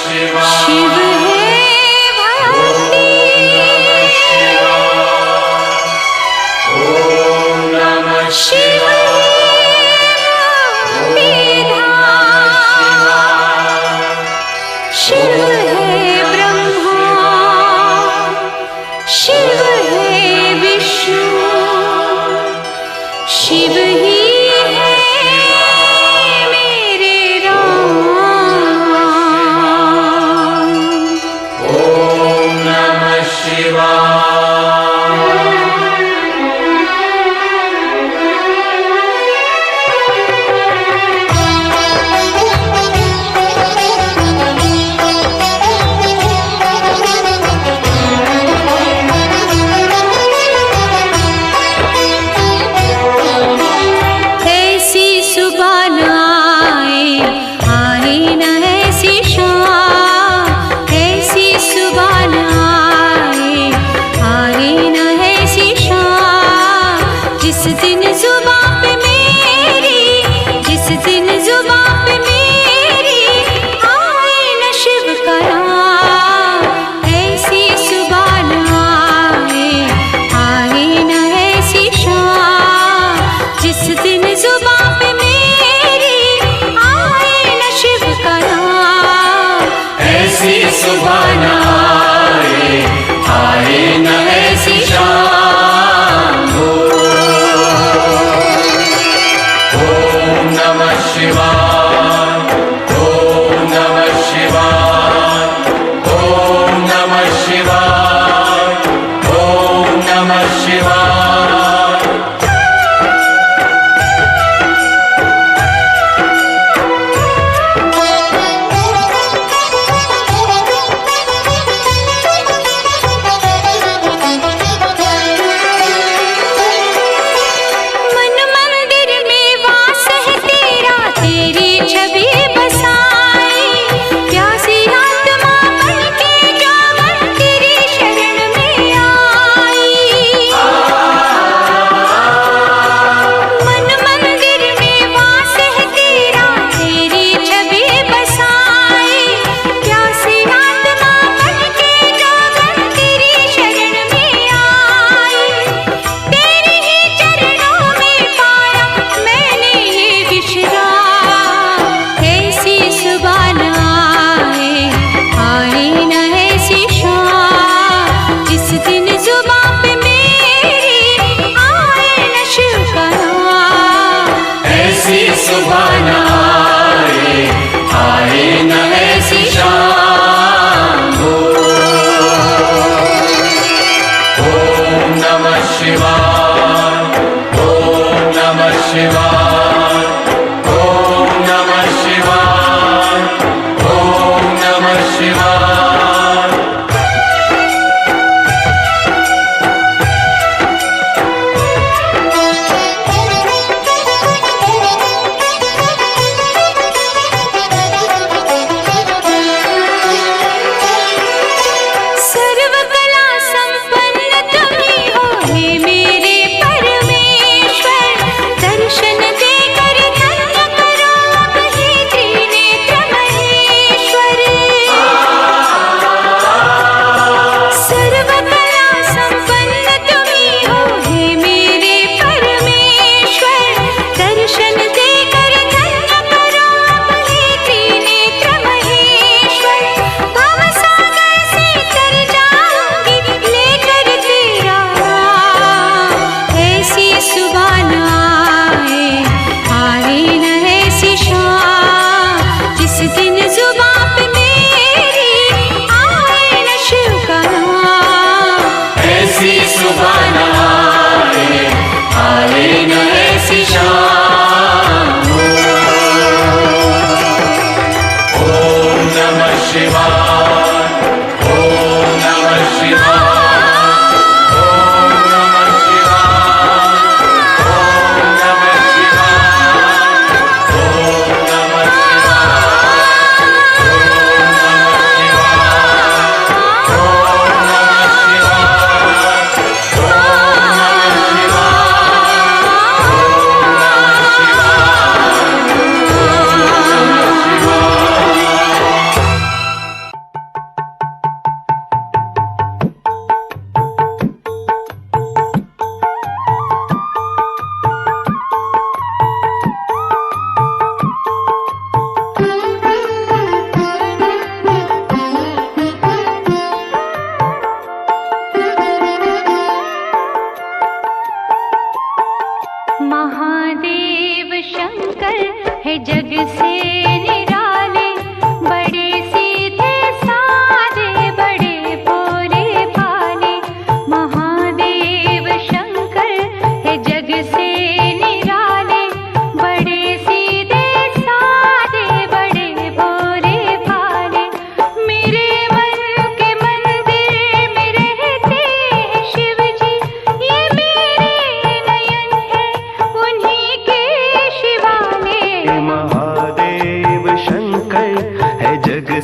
शिव है भक्ति, शिव शिव है ब्रह्मा, शिव है विष्णु, शिव ही है मेरे राम। ओम नमः शिवाय।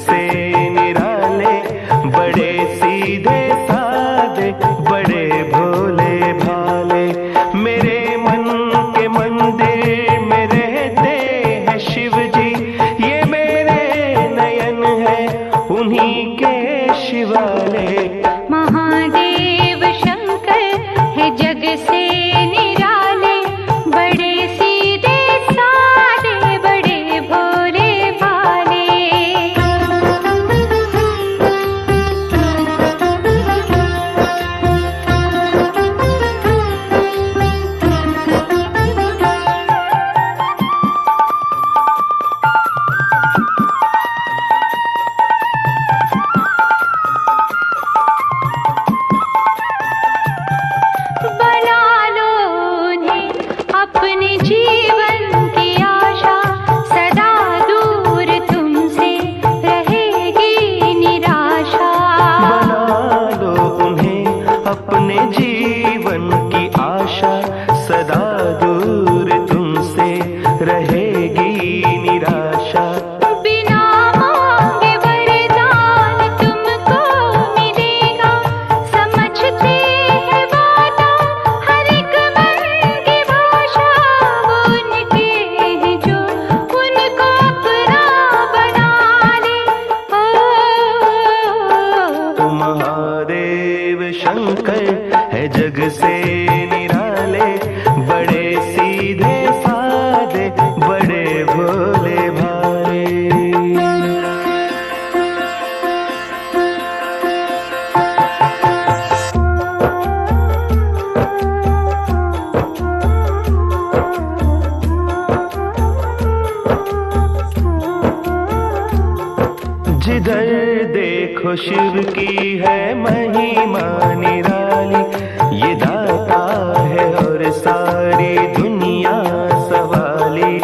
से निराले, बड़े सीधे साधे, बड़े भोले भाले। मेरे मन के मंदिर में रहते हैं शिव जी, ये मेरे नयन है उन्हीं के शिवाले। महादेव शंकर है जग से निराले, बड़े सीधे साधे, बड़े भोले भाले। बना लो उन्हें अपने जीवन की आशा, सदा दूर तुमसे रहेगी निराशा। बना लो उन्हें अपने जीवन की आशा, सदा दूर तुमसे रहेगी निराशा। बिना मांगे वरदान तुमको मिलेगा, समझते हैं वादा हर एक मन की भाषा। वो उनके हैं जो उनको अपना बना ले। ओ महादेव शंकर है जग से निराले, बड़े सीधे साधे, बड़े भोले भाले। जिधर देखो शिव की है महिमा निराली, ये दाता है और सारी दुनिया सवाली।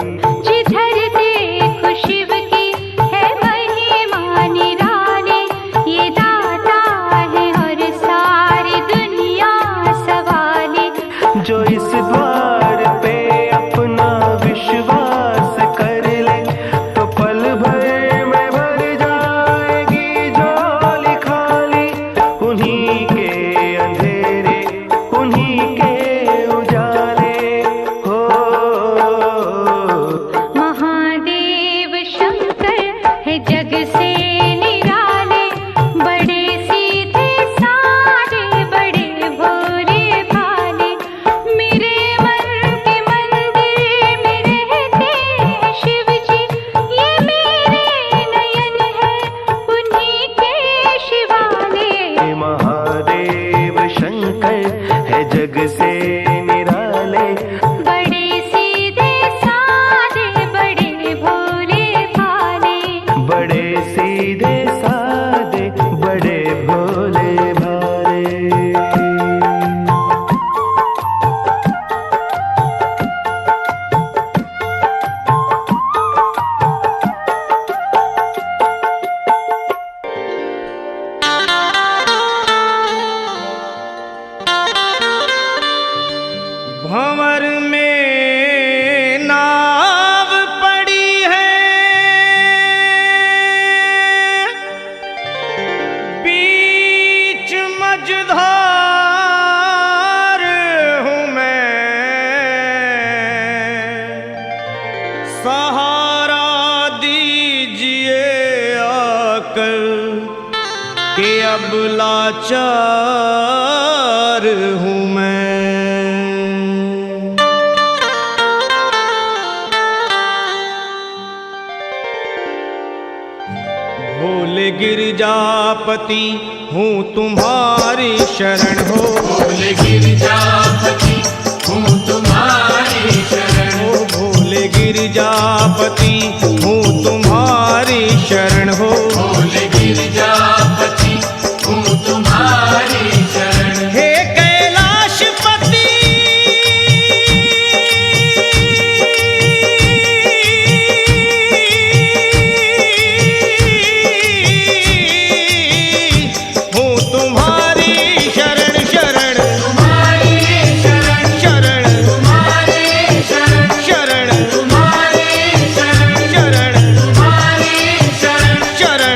जिधर देखो शिव की है महिमा निराली, ये दाता है और सारी दुनिया सवाली। जो इस द्वार पे अपना विश्वास कर ले, तो पल भर में भर जाएगी झोली खाली। उन्हीं के अंधेरे, उन्हीं के उजाले हो। महादेव शंकर है जग से निराले, बड़े सीधे साधे, बड़े भोले भाले। मेरे मन के मंदिर में रहते हैं शिव जी, ये मेरे नयन है उन्हीं के शिवाले। महादेव शंकर है जग से निराले, बड़े सीधे साधे, बड़े भोले भाले। बड़े सीधे साधे, बड़े भोले भाले। भंवर में नाव पड़ी है, बीच मझधार हूँ मैं। सहारा दीजिए आकर कि अब लाचार हूँ मैं। भोले गिरजापति हूँ तुम्हारी शरण हो। भोले गिरजापति हूँ तुम्हारी शरण हो। भोले गिरजापति हूँ तुम्हारी शरण हो। भोले गिरजापति हूँ तुम्हारी शरण। हे कैलाशपति हूँ तुम्हारी शरण शरण। तुम्हारी शरण शरण तुम्हारी शरण शरण तुम्हारी शरण शरण तुम्हारी शरण शरण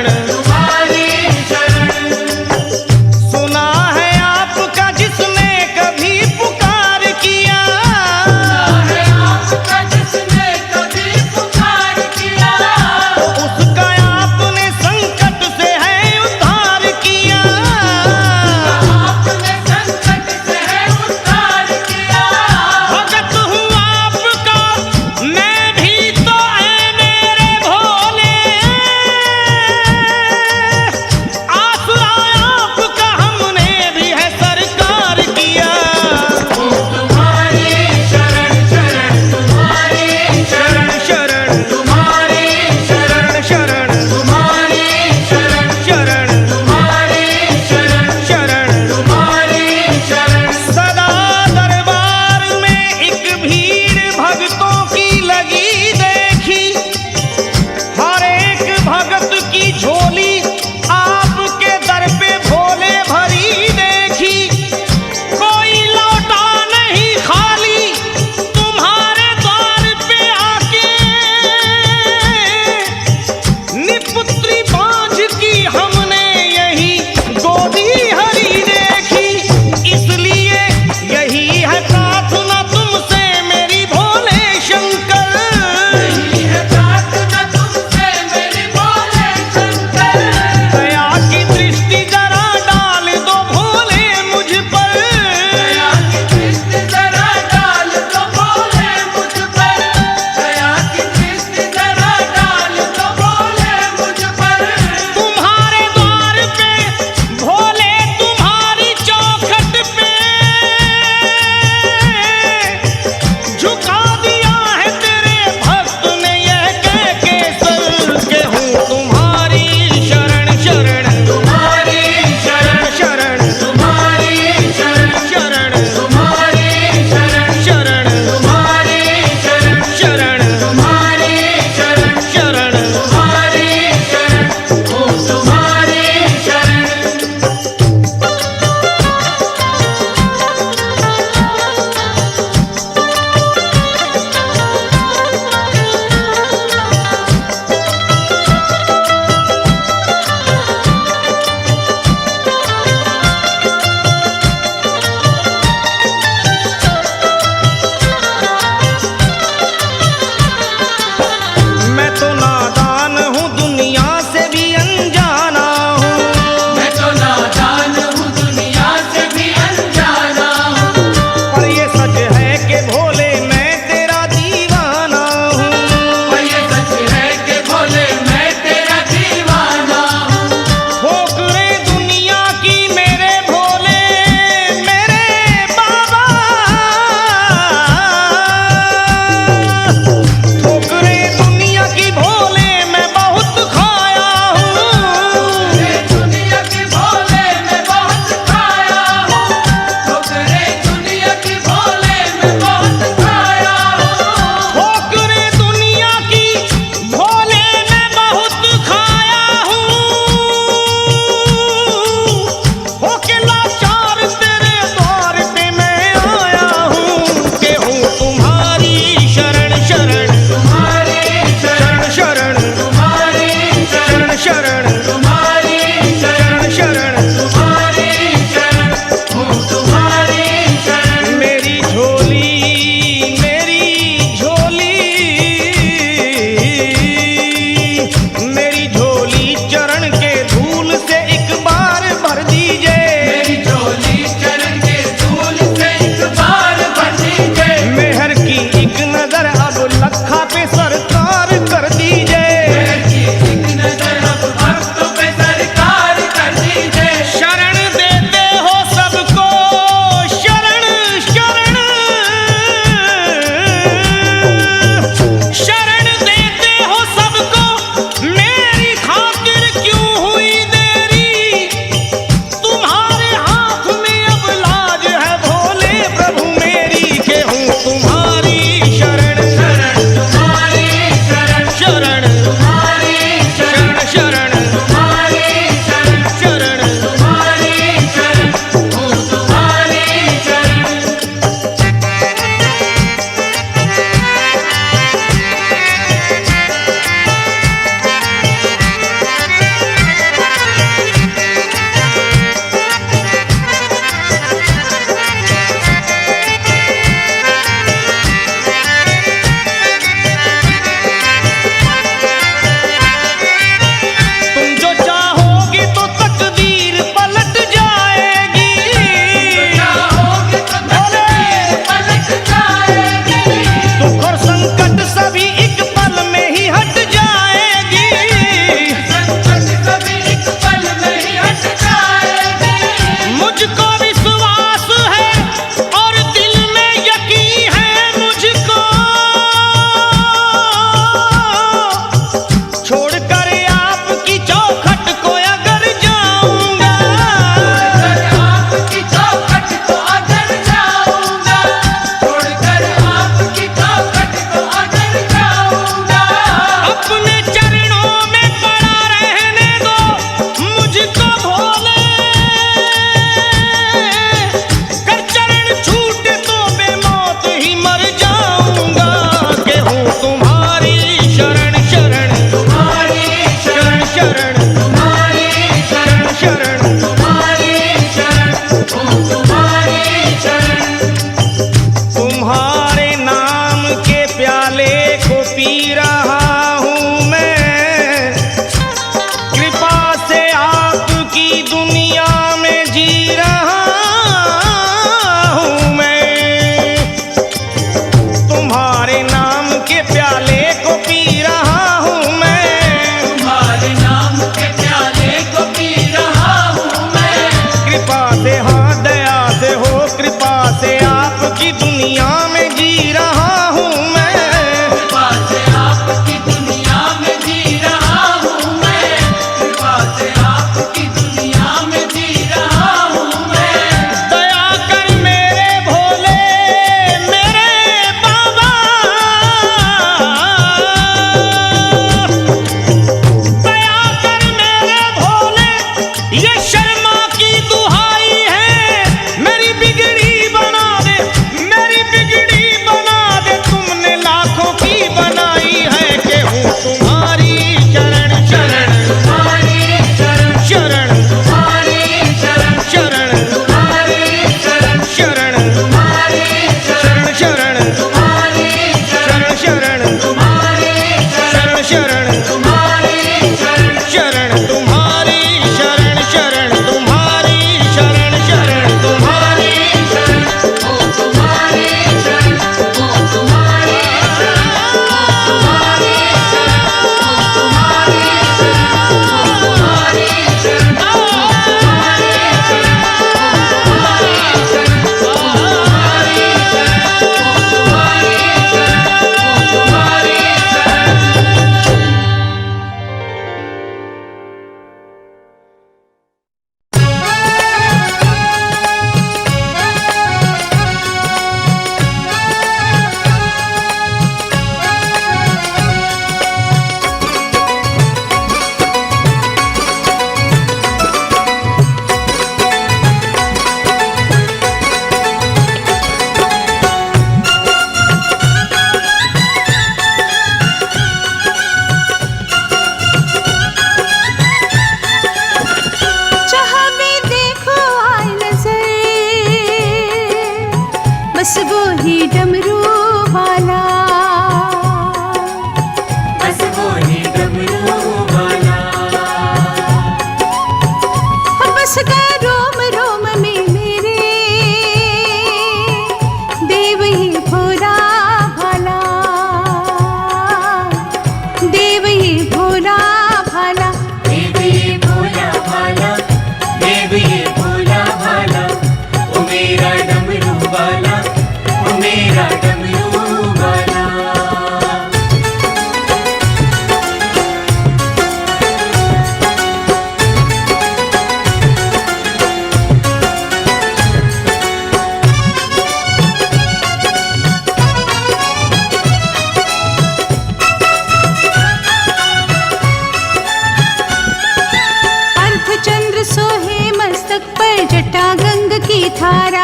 की धारा,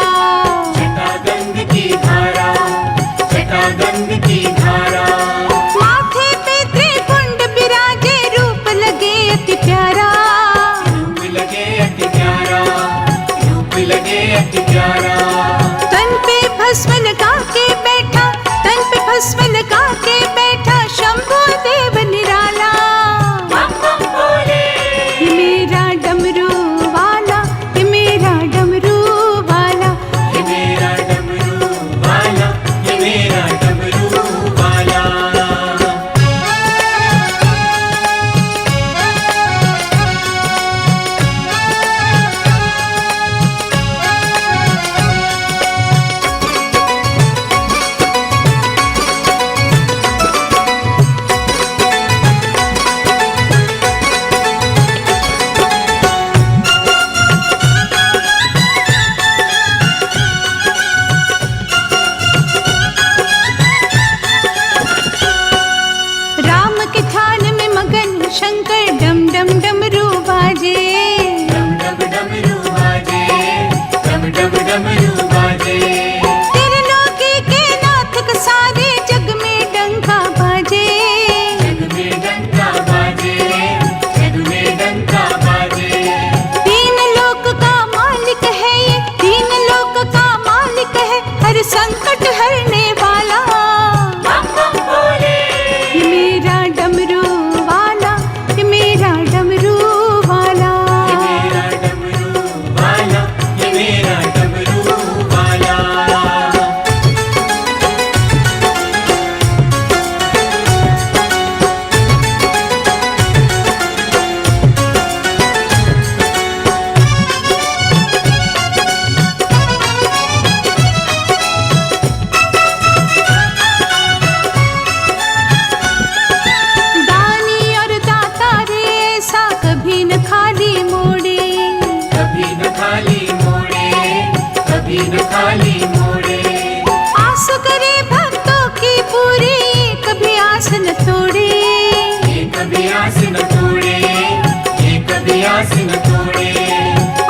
छटा गंग की धारा, छटा गंग की धारा। माथे पे त्रिपुंड विराजे, रूप लगे अति प्यारा, रूप लगे अति प्यारा, रूप लगे अति प्यारा। तन पे भस्म लगा के बैठा, तन पे भस्म लगा के बैठा, शंभु देव निराला। बम बम भोले, ये मेरा डमरू वाला, ये मेरा डमरू वाला। ये मेरा डमरू वाला, ये मेरा डमरू वाला। राम के ध्यान में मगन शंकर, डम डम डमरू बाजे। डम डम डमरू बाजे, डम डम डमरू बाजे। त्रिलोकी के नाथ कसारे, जग में डंका बाजे। जग में डंका बाजे, जग में डंका बाजे। तीन लोक का मालिक है ये, तीन लोक का मालिक है, हर संकट हरने वाला। बम बम भोले, ये मेरा डमरू वाला, ये मेरा डमरू वाला। ये मेरा डमरू वाला, ये मेरा डमरू वाला। दानी और दाता रे, ऐसा कभी न खाली मोड़े। कभी न खाली मोड़े, कभी न खाली मोड़े। आस करे भक्तों की पूरी, कभी आस न तोड़े। ये कभी आस न तोड़े, ये कभी आस न तोड़े।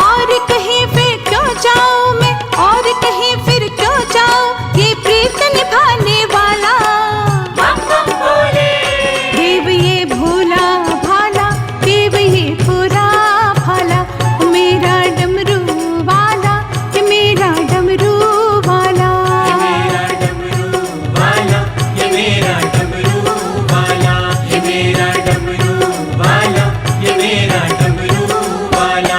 और कहीं फिर क्यों जाऊं मैं, और कहीं फिर क्यों जाऊं, ये प्रीत निभाने वाला। बम बम भोले, देव ये भोला भाला, देव ये पूरा भाला। मेरा डमरू वाला, ये मेरा डमरू वाला। ये मेरा डमरू वाला, ये मेरा डमरू वाला। ये मेरा डमरू वाला, ये मेरा डमरू वाला।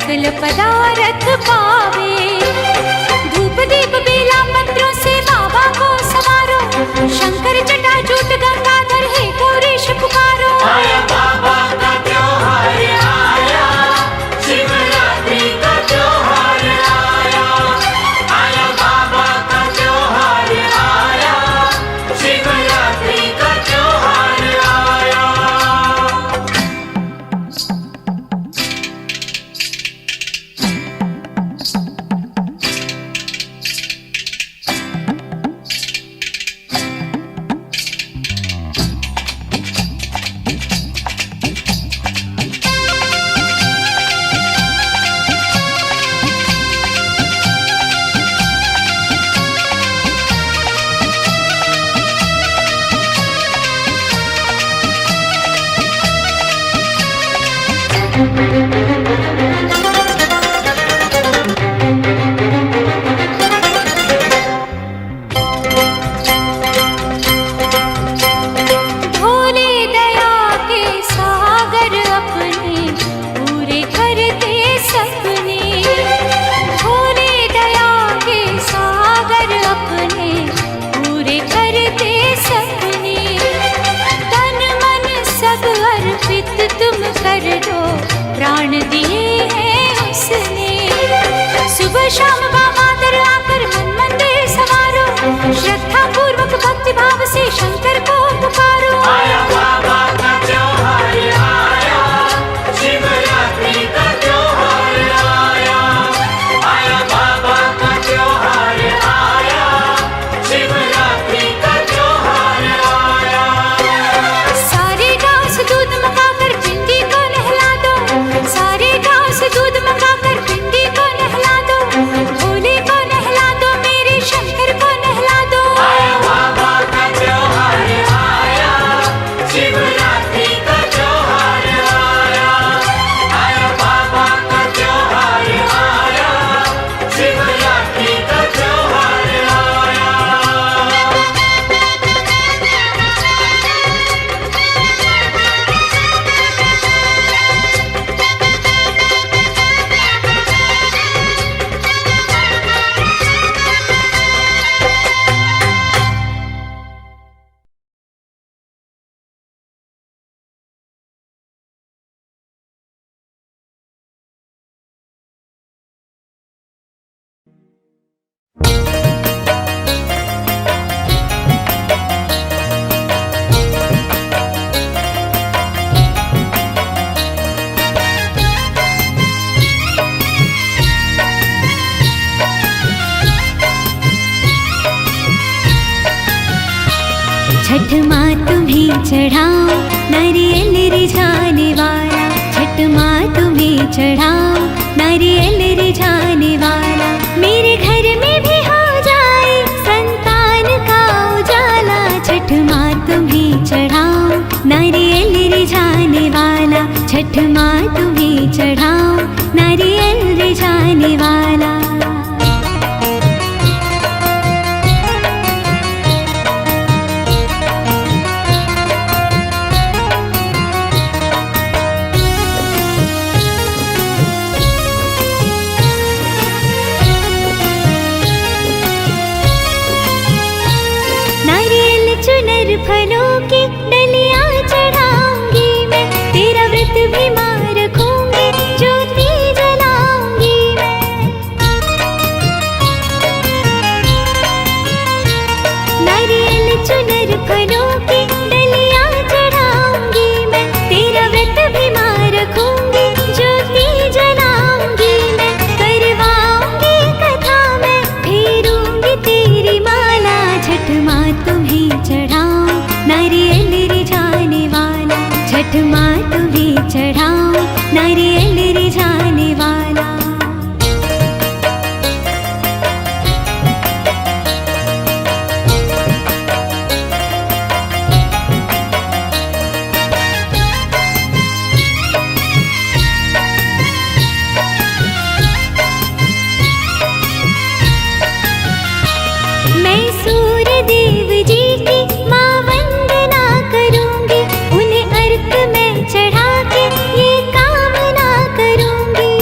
सकल पदार्थ पावे। धूप दीप बेला पत्रों से बाबा को संवारो, शंकर जटाजूट गंगाधर हे गौरीश पुकारो। आया बाबा का त्योहार आया, शिवरात्रि का त्योहार आया। आया बाबा का त्योहार आया, शिवरात्रि का त्योहार आया। भोले दया के सागर अपने पूरे करते सपने। भोले दया के सागर अपने पूरे करते सपने। तन मन सब अर्पित तुम कर दो, प्राण दिए हैं उसने। सुबह शाम बामादर आकर मन मंदिर संवारो, श्रद्धा पूर्वक भक्ति भाव से शंकर को पुकारो। आया बाबा का त्योहार आया, शिवरात्रि का त्योहार आया। आया बाबा का त्योहार आया, शिवरात्रि का त्योहार आया। सारे गांव से दूध मंगाकर पिंडी को नहला दो, सारे गांव से दूध मंगाकर पिंडी को नहला दो। भोले को नहला दो, मेरे शंकर को नहला दो। आया बाबा का त्योहार आया, शिवरात्रि का त्योहार आया। आया बाबा का त्योहार आया, शिवरात्रि का त्योहार आया। छठ माँ तुम्हें चढ़ाओ नारियल रिझाने वाला। छठ माँ तुम्हें चढ़ाओ नारियल रिझाने वाला। मेरे घर में भी हो जाए संतान का उजाला। छठ माँ तुम्हें चढ़ाओ नारियल रिझाने वाला। छठ माँ तुम्हें चढ़ाओ नारियल रिझाने वाला। चुनर फलों की डलियां चढ़ाऊंगी मैं, तेरा व्रत भी मां रखूंगी, ज्योति जलाऊंगी मैं। नारियल चुनर फलों की डलियां चढ़ाऊंगी मैं, तेरा व्रत भी मां रखूंगी, ज्योति जलाऊंगी मैं। करवाऊंगी कथा मैं, फेरूंगी तेरी माला। छठ माँ तुम्हें चढ़ाओ नारियल रिझाने वाला। छठ माँ तुम्हें चढ़ाओ नारियल रिझाने वाला। मैं सूर्य देव जी की माँ वंदना करूंगी, उन्हें अर्घ में चढ़ा के ये कामना करूंगी।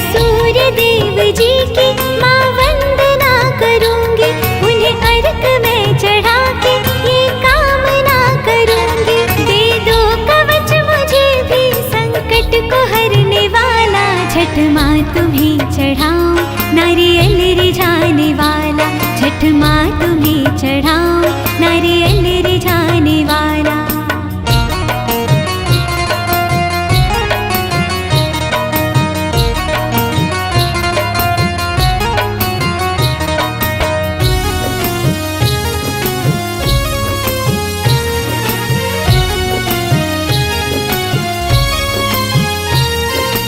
सूर्य देव जी की माँ वंदना करूंगी, उन्हें अर्घ में चढ़ा के ये कामना करूंगी। दे दो कवच मुझे भी संकट को हरने वाला, छठ माँ तुम्हें चढ़ाऊं नारियल रिझाने वाला, छठ माँ तुम्हें चढ़ाऊं नारियल रिझाने वाला।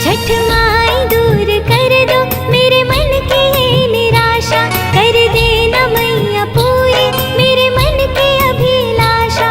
छठ माई दूर कर दो मेरे मन की ये निराशा, कर देना मैया पूरी मेरे मन की अभिलाषा।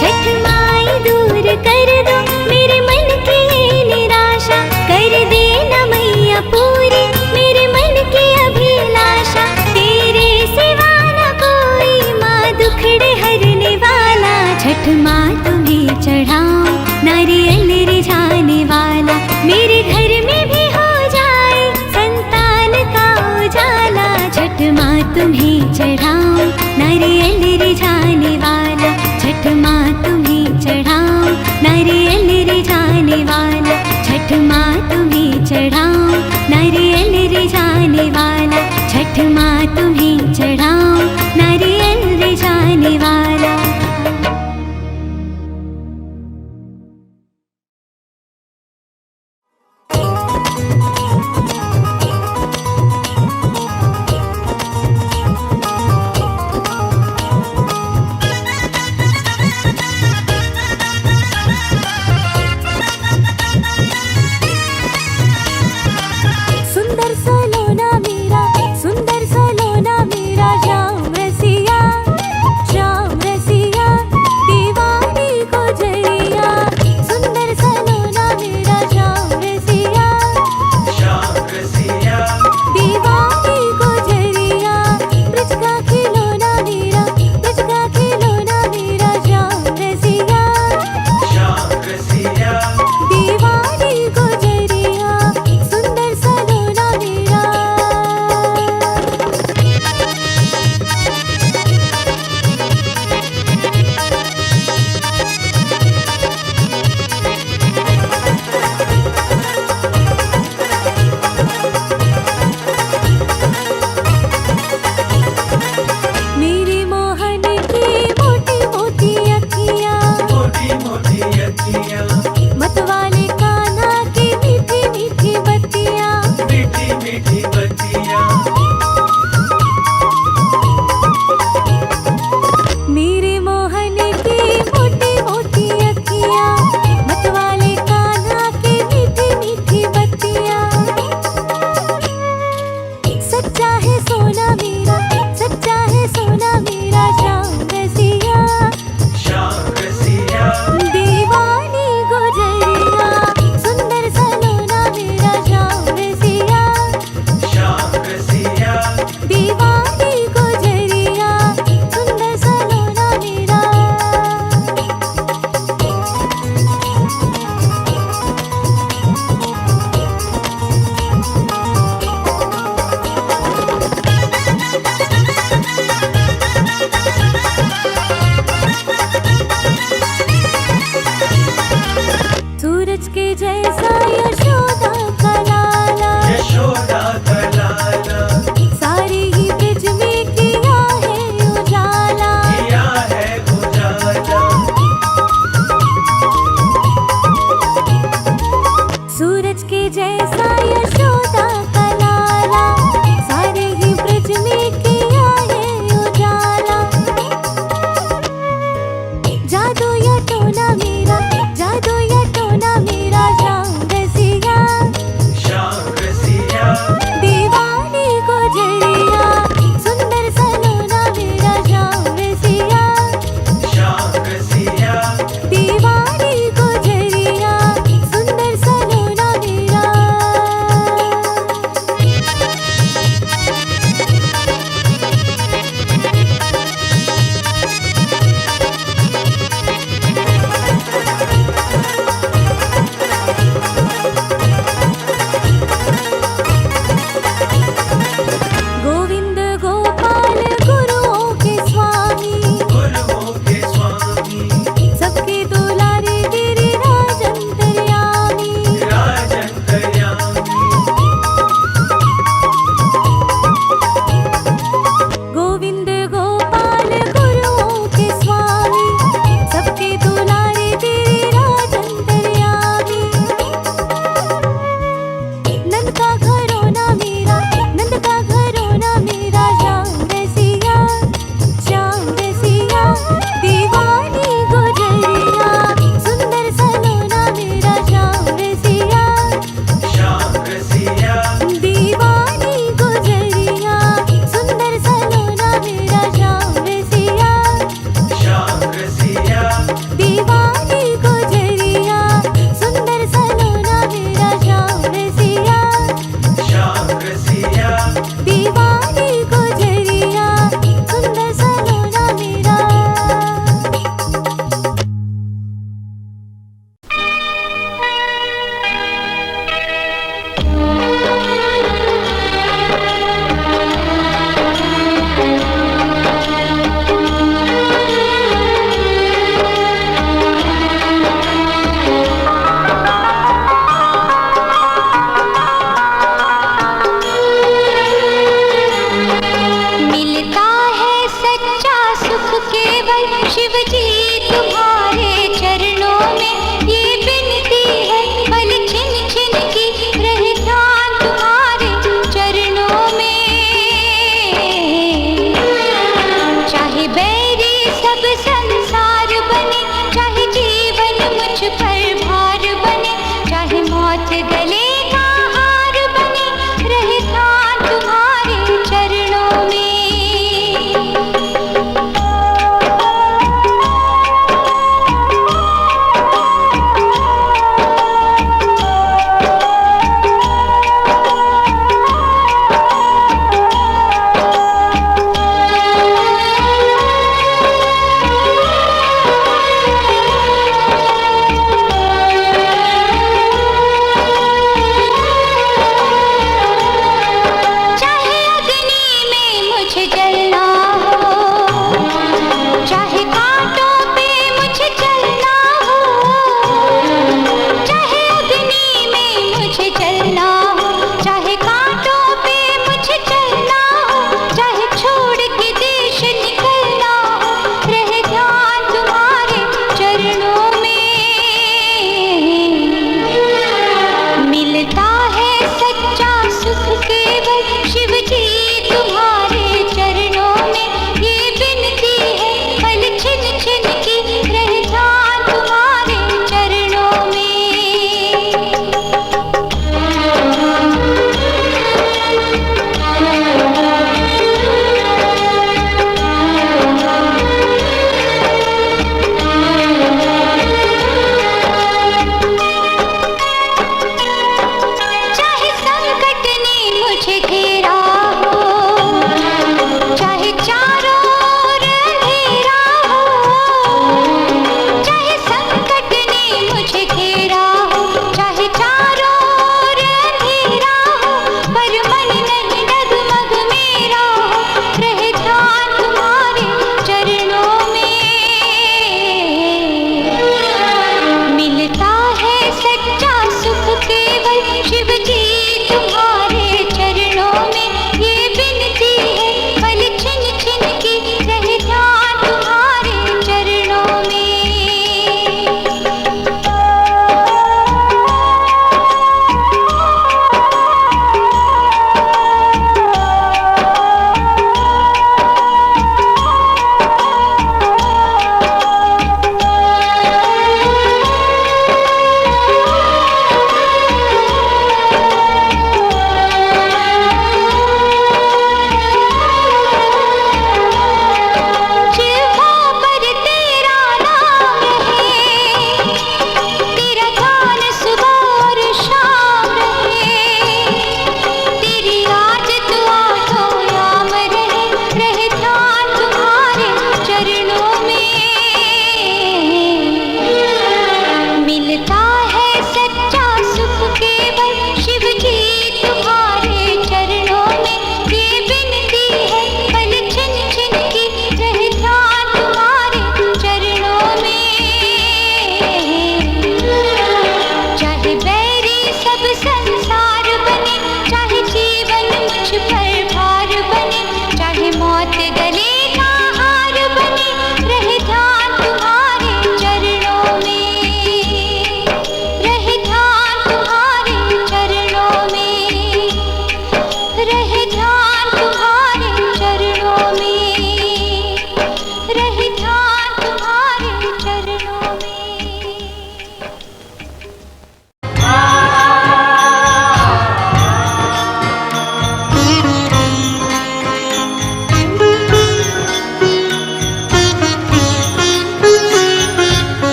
छठ माई दूर कर दो मेरे मन की ये निराशा, कर देना मैया पूरी मेरे मन की अभिलाषा। तेरे सिवा न कोई माँ दुखड़े हरने वाला, छठ माँ तुम्हें चढ़ाऊं नारियल रिझाने वाला। मेरे घर में भी हो जाए संतान का उजाला, छठ माँ तुम्हें चढ़ाऊं नारियल रिझाने वाला, छठ माँ तुम्हें चढ़ाऊं नारियल रिझाने वाला, छठ माँ तुम्हें चढ़ाऊं नारियल रिझाने वाला, छठ माँ तुम्हें चढ़ाऊं नारियल रिझाने वाला। सुंदर सलोना मेरा श्याम रसिया, श्याम रसिया दीवानी गुजरिया। सुंदर सलोना मेरा श्याम रसिया, श्याम रसिया दीवानी गुजरिया। ब्रज का खिलौना मेरा, ब्रज का खिलौना मेरा श्याम रसिया, श्याम रसिया दीवानी गुजरिया। सुंदर सलोना मेरा। मेरी मोहन की मोटी मोटी अखियाँ, मोटी मोटी अखियाँ, मतवाले कान्हा की मीठी मीठी बत्तियाँ। मीठी मीठी बत्तियाँ। मेरे मोहन की मोटी मोटी अखियाँ, मतवाले कान्हा की मीठी मीठी बत्तियाँ। सच्चा है सोना मेरा, सच्चा है सोना मेरा श्याम रसिया, श्याम रसिया दीवानी गुजरिया। सुंदर सलोना मेरा श्याम रसिया, श्याम रसिया दीवानी गुजरिया। सुंदर सलोना मेरा। सूरज के जैसा यशोदा का लाला, यशोदा का लाला, सारी ही ब्रज में किया है उजाला। किया है उजाला। सूरज के जैसा यशोदा का लाला, सारे ही ब्रज में किया है उजाला। जादू या टोना मेरा, जादू या टोना मेरा श्याम रसिया,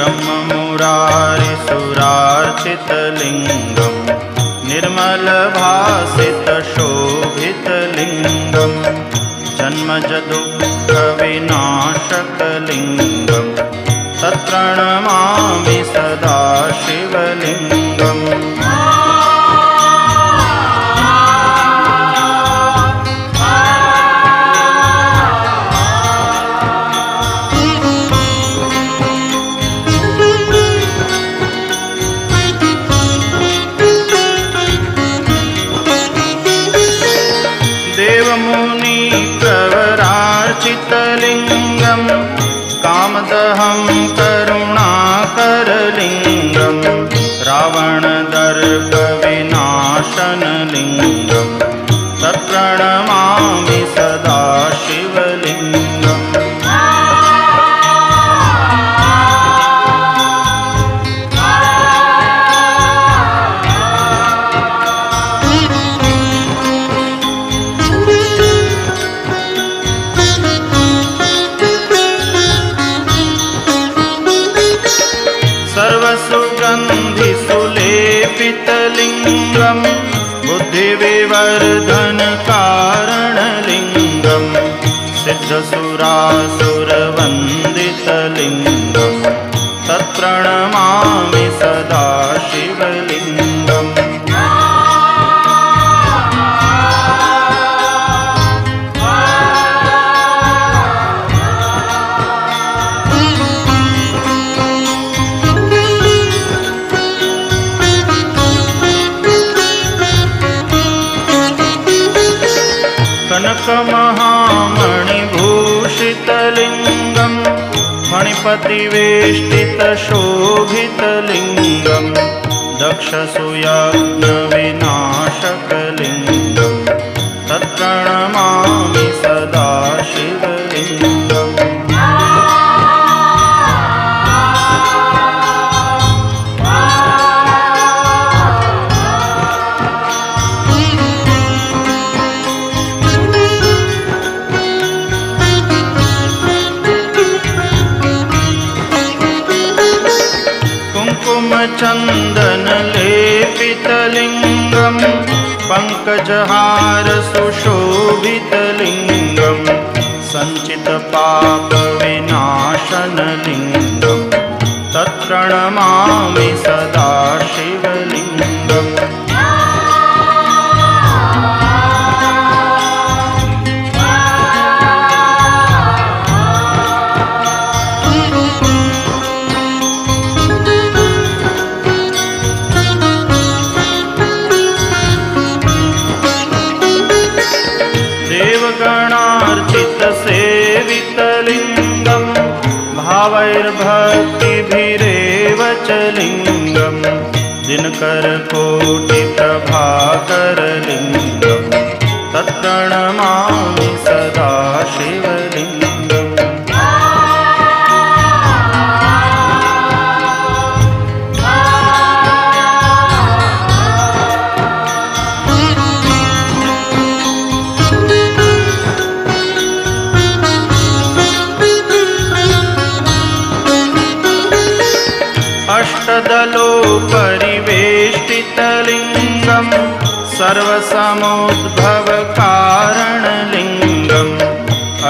ब्रह्ममुरारिसुरार्चितलिङ्गं निर्मलभासितशोभितलिङ्गं जन्मजदुःखविनाशकलिङ्गं तत्प्रणमामि सदा शिवलिङ्गम्। देवमुनिप्रवरार्चितलिङ्गं कामदहं करुणाकरलिङ्गं रावणदर्पविनाशनलिङ्गं तत्प्रणमामि सदा शिवलिङ्गम्। सर्वसुगन्धिसुलेपितलिङ्गं बुद्धिविवर्धनकारणलिङ्गं सिद्धसुरासुरवन्दितलिङ्गं तत्प्रणमामि सदा शिवलिङ्गम्। कनकमहामणिभूषितलिङ्गं मणिपतिवेष्टितशोभितलिङ्गं दक्षसुयज्ञविनाशकलिङ्गं तत्प्रणमामि सदा शिवलिङ्गम्। कुङ्कुमचन्दनलेपितलिङ्गं पङ्कजहारसुशोभितलिङ्गं सञ्चितपापविनाशनलिङ्गं तत्प्रणमामि सदा शिवलिङ्गम्। देवगणार्चितसेवितलिङ्गं भावैर्भक्तिभिरेव च लिङ्गं दिनकरकोटिप्रभाकरलिङ्गं तत्प्रणमामि सदा शिवलिङ्गम्। अष्टदलोपरिवेष्टितलिङ्गं सर्वसमुद्भवकारणलिङ्गं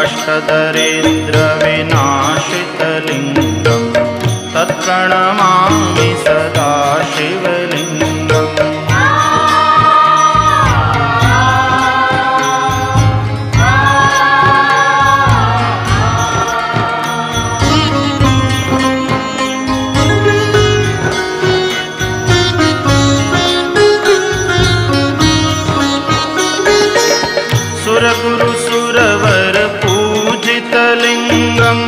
अष्टदरिद्रविनाशितलिङ्गं तत्प्रणमामि सदा शिवलिङ्गम्। सुरगुरुसुरवरपूजितलिङ्गं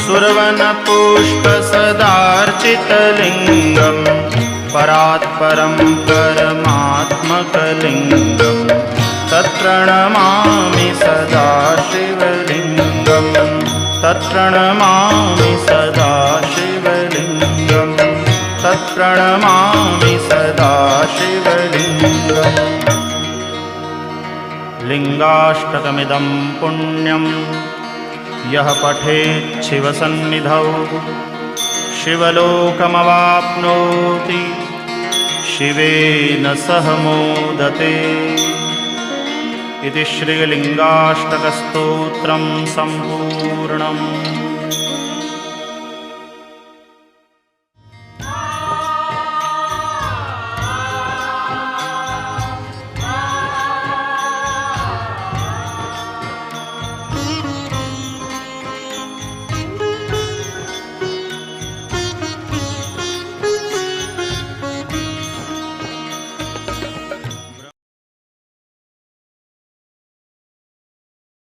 सुरवनपुष्पसदार्चितलिङ्गं परात्परं परमात्मकलिङ्गं तत्प्रणमामि सदा शिवलिङ्गं तत्प्रणमामि सदा शिवलिङ्गं तत्प्रणमामि सदा शिवलिङ्गम्। लिङ्गाष्टकमिदं पुण्यं यः पठेत् शिवसन्निधौ शिवलोकमवाप्नोति शिवेन सह मोदते। इति श्रीलिङ्गाष्टकस्तोत्रं सम्पूर्णम्।